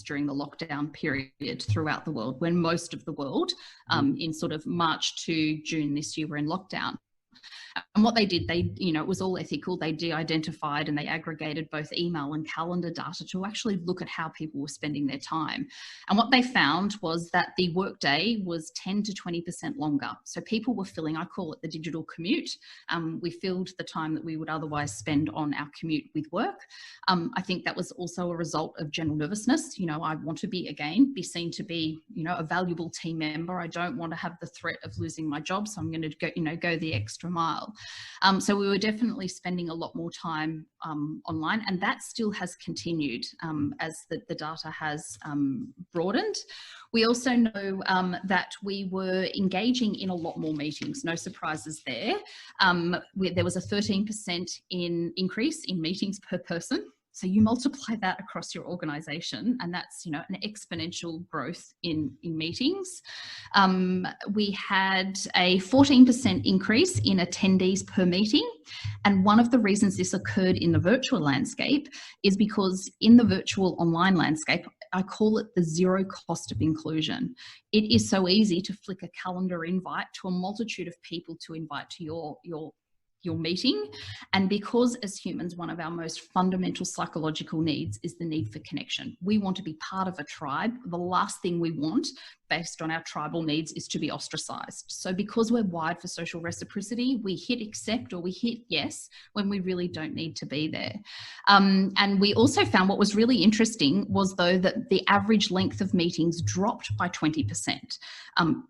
during the lockdown period throughout the world, when most of the world in sort of March to June this year were in lockdown. And what they did, it was all ethical. They de-identified and they aggregated both email and calendar data to actually look at how people were spending their time. And what they found was that the workday was 10 to 20% longer. So people were filling, I call it the digital commute. We filled the time that we would otherwise spend on our commute with work. I think that was also a result of general nervousness. I want to be seen to be, a valuable team member. I don't want to have the threat of losing my job. So I'm going to go the extra mile. So we were definitely spending a lot more time online, and that still has continued as the data has broadened. We also know that we were engaging in a lot more meetings, no surprises there. There was a 13% increase in meetings per person. So you multiply that across your organisation, and that's, an exponential growth in meetings. We had a 14% increase in attendees per meeting. And one of the reasons this occurred in the virtual landscape is because in the virtual online landscape, I call it the zero cost of inclusion. It is so easy to flick a calendar invite to a multitude of people to invite to your meeting. And because as humans, one of our most fundamental psychological needs is the need for connection. We want to be part of a tribe. The last thing we want, based on our tribal needs, is to be ostracized. So because we're wired for social reciprocity, we hit accept or we hit yes when we really don't need to be there. And we also found what was really interesting was, though, that the average length of meetings dropped by 20%.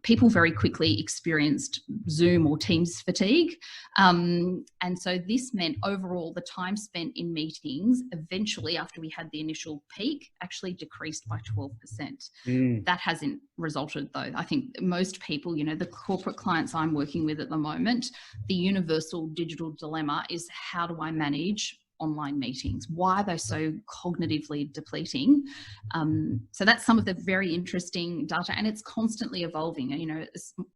People very quickly experienced Zoom or Teams fatigue. And so this meant overall the time spent in meetings eventually, after we had the initial peak, actually decreased by 12%. That hasn't resulted, though. I think most people, the corporate clients I'm working with at the moment, the universal digital dilemma is, how do I manage online meetings? Why are they so cognitively depleting? So that's some of the very interesting data, and it's constantly evolving.